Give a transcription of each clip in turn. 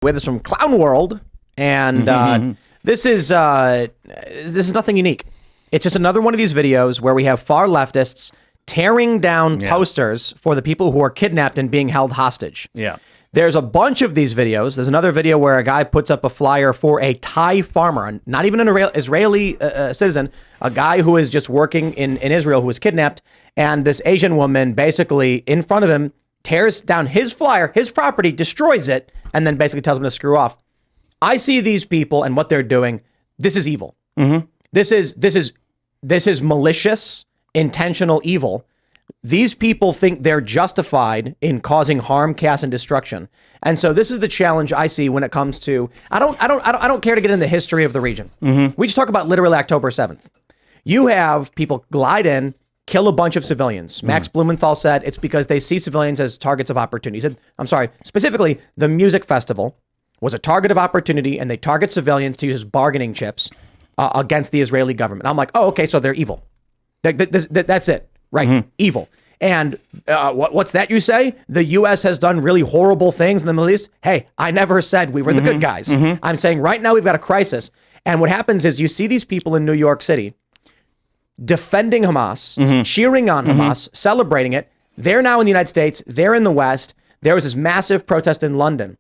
We have this from Clown World, and this is nothing unique. It's just another one of these videos where we have far leftists tearing down posters for the people who are kidnapped and being held hostage. Yeah. There's a bunch of these videos. There's another video where a guy puts up a flyer for a Thai farmer, not even an Israeli citizen, a guy who is just working in Israel who was kidnapped. And this Asian woman basically in front of him tears down his flyer, his property, destroys it, and then basically tells him to screw off. I see these people and what they're doing. This is evil. This is malicious, intentional evil. These people think they're justified in causing harm, chaos, and destruction. And so this is the challenge I see when it comes to, I don't care to get into the history of the region. We just talk about literally October 7th. You have people glide in, kill a bunch of civilians. Max Blumenthal said it's because they see civilians as targets of opportunity. He said, I'm sorry, specifically the music festival was a target of opportunity, and they target civilians to use as bargaining chips against the Israeli government. I'm like, oh, okay, so they're evil. That's it. Right. Evil. And what's that you say? The U.S. has done really horrible things in the Middle East. Hey, I never said we were the good guys. I'm saying right now we've got a crisis. And what happens is you see these people in New York City defending Hamas, cheering on Hamas, celebrating it. They're now in the United States. They're in the West. There was this massive protest in London.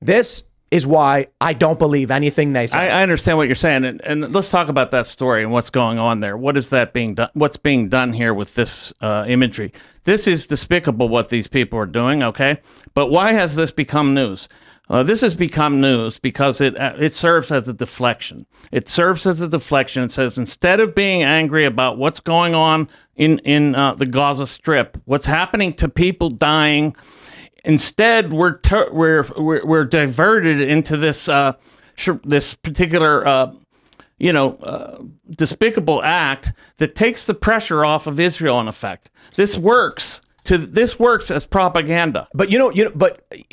This is why I don't believe anything they say. I understand what you're saying, and let's talk about that story and what's going on there. What is that being done? What's being done here with this imagery? This is despicable what these people are doing. Okay, but why has this become news? This has become news because it serves as a deflection. It serves as a deflection. It says instead of being angry about what's going on in the Gaza Strip, what's happening to people dying. Instead, we're diverted into this this particular despicable act that takes the pressure off of Israel. In effect, this works as propaganda. But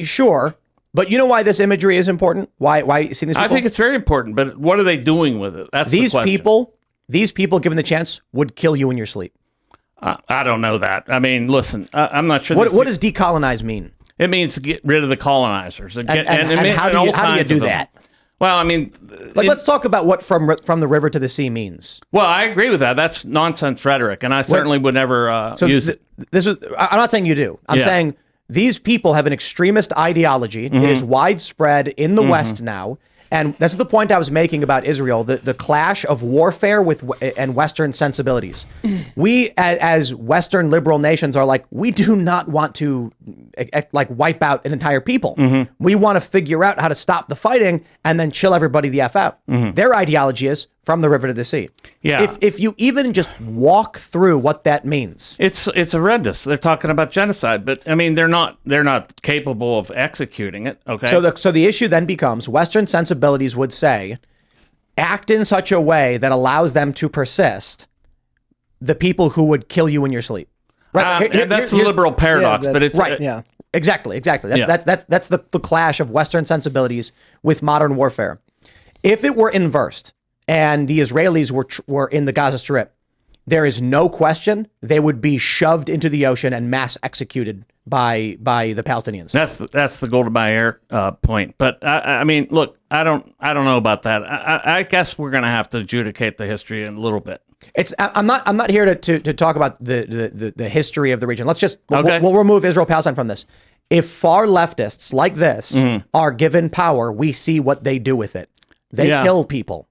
sure. But you know why this imagery is important? Why you see these people? I think it's very important. But what are they doing with it? That's these the question. These people, given the chance, would kill you in your sleep. I don't know that. I mean, listen, I'm not sure. What does decolonize mean? It means to get rid of the colonizers. And how do you do that? Well, I mean, let's talk about what from the river to the sea means. Well, I agree with that. That's nonsense rhetoric, and I certainly would never use it. I'm not saying you do. I'm saying these people have an extremist ideology. It is widespread in the West now. And this is the point I was making about Israel, the clash of warfare and Western sensibilities. We, as Western liberal nations, are like, we do not want to wipe out an entire people. We want to figure out how to stop the fighting and then chill everybody the F out. Their ideology is from the river to the sea. Yeah. If you even just walk through what that means. It's horrendous. They're talking about genocide, but I mean, they're not capable of executing it. Okay. So the issue then becomes Western sensibilities would say, act in such a way that allows them to persist the people who would kill you in your sleep. Right. That's the liberal paradox, but it's right. Yeah. Exactly. That's the clash of Western sensibilities with modern warfare. If it were inversed and the Israelis were in the Gaza Strip, there is no question they would be shoved into the ocean and mass executed by the Palestinians. That's the Golda Meir point. But I mean, look, I don't know about that. I guess we're going to have to adjudicate the history in a little bit. I'm not here to talk about the history of the region. Let's just we'll remove Israel-Palestine from this. If far leftists like this are given power, we see what they do with it. They kill people.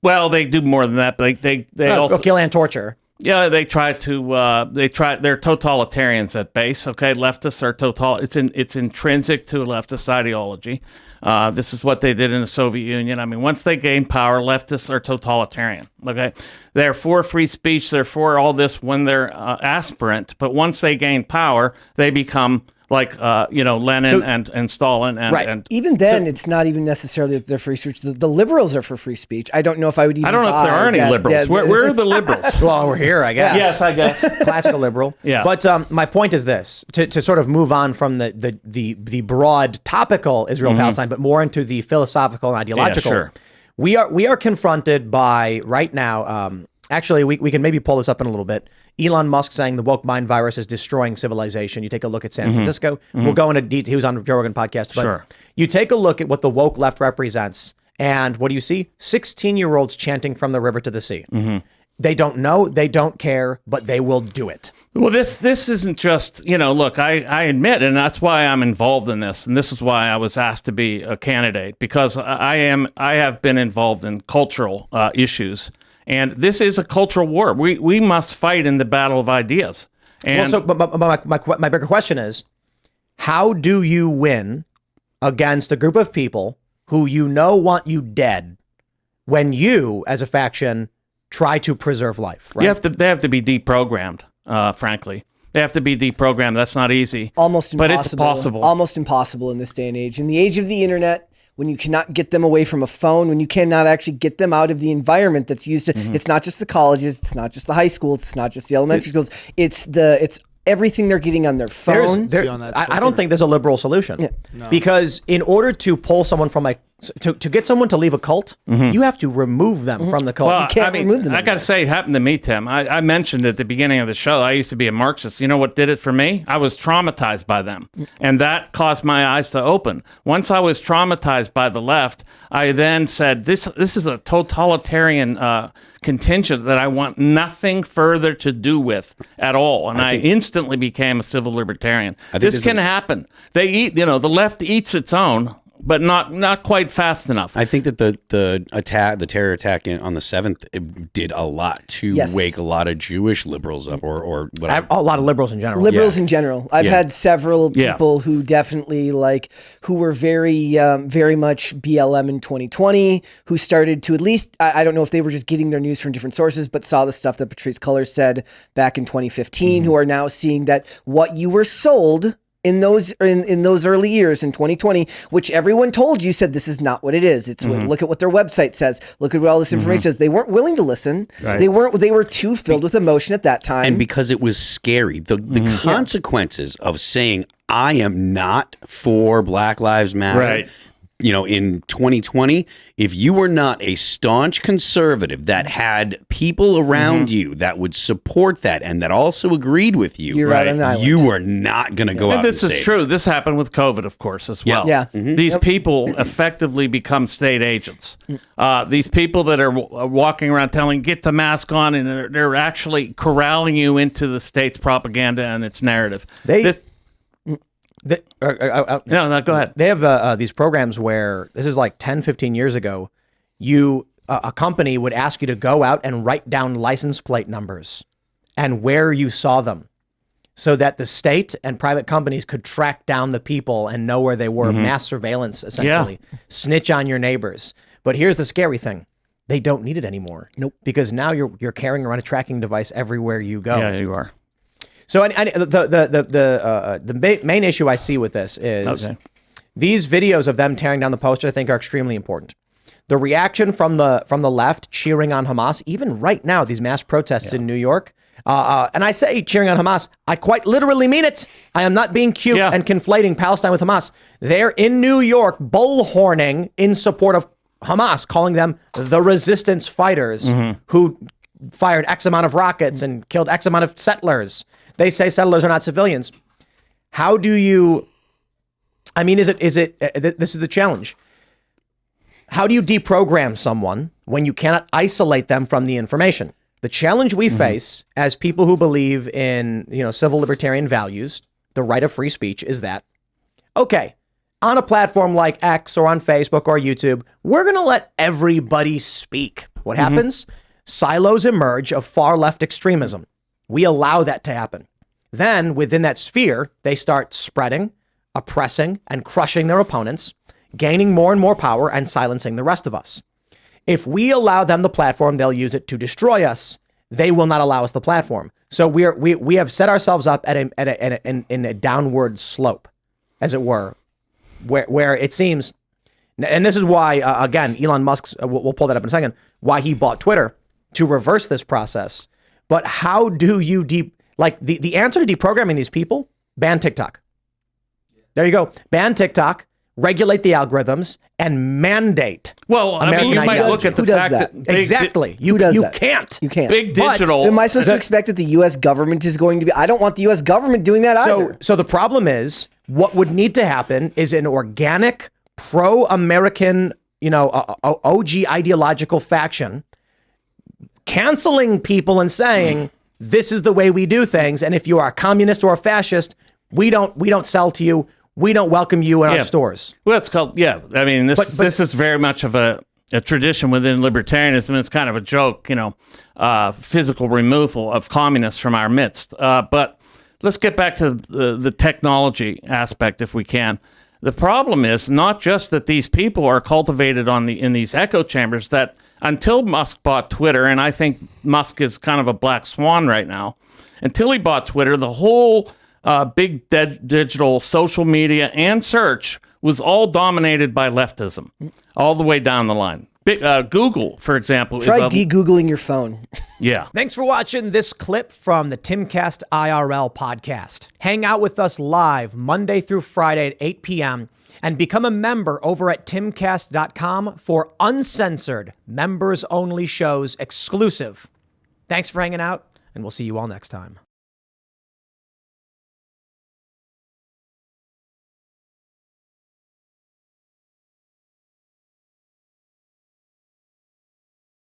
Well, they do more than that. But they also kill and torture. Yeah, they're totalitarians at base. Okay, leftists are it's intrinsic to leftist ideology. This is what they did in the Soviet Union. I mean, once they gain power, leftists are totalitarian. Okay, they're for free speech. They're for all this when they're aspirant. But once they gain power, they become like Lenin and Stalin and even then it's not even necessarily that they're free speech. The liberals are for free speech. I don't know if I would even. I don't know if there are any liberals. Yeah, where are the liberals? Well, we're here, I guess. Yes, I guess. Classical liberal. Yeah. But my point is this: to sort of move on from the broad topical Israel-Palestine, but more into the philosophical and ideological. Yeah, sure. We are confronted by right now Actually, we can maybe pull this up in a little bit. Elon Musk saying the woke mind virus is destroying civilization. You take a look at San Francisco. We'll go into detail. He was on Joe Rogan podcast. But Sure. You take a look at what the woke left represents. And what do you see? 16-year-olds chanting from the river to the sea. They don't know, they don't care, but they will do it. Well, this isn't just, look, I admit, and that's why I'm involved in this, and this is why I was asked to be a candidate, because I have been involved in cultural issues, and this is a cultural war. We must fight in the battle of ideas. And But my bigger question is, how do you win against a group of people who want you dead when you, as a faction, try to preserve life? Right? They have to be deprogrammed, frankly. They have to be deprogrammed. That's not easy. Almost impossible. But it's possible. Almost impossible in this day and age. In the age of the internet, when you cannot get them away from a phone, when you cannot actually get them out of the environment that's used to, it's not just the colleges, it's not just the high schools, it's not just the elementary schools, it's everything they're getting on their phone. I don't think there's a liberal solution. Yeah. No. Because in order to pull someone from to get someone to leave a cult, you have to remove them from the cult. Well, You can't remove them I got to say, it happened to me, Tim. I mentioned at the beginning of the show, I used to be a Marxist. You know what did it for me? I was traumatized by them. And that caused my eyes to open. Once I was traumatized by the left, I then said, this is a totalitarian contingent that I want nothing further to do with at all. And I instantly became a civil libertarian. This can happen. They eat, the left eats its own, but not quite fast enough. I think that the terror attack on the 7th, it did a lot to wake a lot of Jewish liberals up, or whatever. A lot of liberals in general. Liberals in general. I've had several people who definitely who were very, very much BLM in 2020, who started to at least, I don't know if they were just getting their news from different sources, but saw the stuff that Patrice Cullors said back in 2015, who are now seeing that what you were sold in those early years in 2020, which everyone told you, said this is not what it is. It's look at what their website says. Look at what all this information says. They weren't willing to listen. Right. They were too filled with emotion at that time. And because it was scary, the consequences of saying I am not for Black Lives Matter. Right. In 2020, if you were not a staunch conservative that had people around you that would support that and that also agreed with you, You're out on an island. you were not going to go out. This and is say true. This happened with COVID, of course, as well. Yeah. These people effectively become state agents. These people that are walking around telling, get the mask on, and they're actually corralling you into the state's propaganda and its narrative. No, go ahead. They have these programs where, this is like 10, 15 years ago, a company would ask you to go out and write down license plate numbers and where you saw them, so that the state and private companies could track down the people and know where they were. Mass surveillance, essentially. Snitch on your neighbors. But here's the scary thing. They don't need it anymore. Nope. Because now you're carrying around a tracking device everywhere you go. Yeah, you are. So the main issue I see with this is these videos of them tearing down the poster, I think, are extremely important. The reaction from the left cheering on Hamas, even right now, these mass protests in New York, and I say cheering on Hamas, I quite literally mean it. I am not being cute and conflating Palestine with Hamas. They're in New York bullhorning in support of Hamas, calling them the resistance fighters who fired X amount of rockets and killed X amount of settlers. They say settlers are not civilians. How do you, this is the challenge. How do you deprogram someone when you cannot isolate them from the information? The challenge we face as people who believe in, civil libertarian values, the right of free speech, is that, okay, on a platform like X or on Facebook or YouTube, we're going to let everybody speak. What happens? Silos emerge of far left extremism. We allow that to happen. Then within that sphere, they start spreading, oppressing, and crushing their opponents, gaining more and more power and silencing the rest of us. If we allow them the platform, they'll use it to destroy us. They will not allow us the platform. So we have set ourselves up in a downward slope, as it were, where it seems, and this is why, again, Elon Musk's, we'll pull that up in a second, why he bought Twitter, to reverse this process. But how do you the answer to deprogramming these people? Ban TikTok. There you go. Ban TikTok. regulate the algorithms, and mandate. Well, I mean, American you might ideology. look at the Who does fact that? that Exactly. You does you that? can't. You can't. big But- digital. Am I supposed to expect that the U.S. government is going to be? I don't want the U.S. government doing that either. So the problem is, what would need to happen is an organic, pro-American, OG ideological faction canceling people and saying this is the way we do things, and if you are a communist or a fascist, we don't sell to you. We don't welcome you in our stores. Well, it's called, I mean, this is very much of a tradition within libertarianism. It's kind of a joke, physical removal of communists from our midst. But let's get back to the technology aspect, if we can. The problem is not just that these people are cultivated in these echo chambers, that until Musk bought Twitter, and I think Musk is kind of a black swan right now, until he bought Twitter, the whole big digital social media and search was all dominated by leftism, all the way down the line. Google, for example, Try de-Googling your phone. Yeah. Thanks for watching this clip from the Timcast IRL podcast. Hang out with us live Monday through Friday at 8 p.m. and become a member over at timcast.com for uncensored, members-only shows exclusive. Thanks for hanging out, and we'll see you all next time.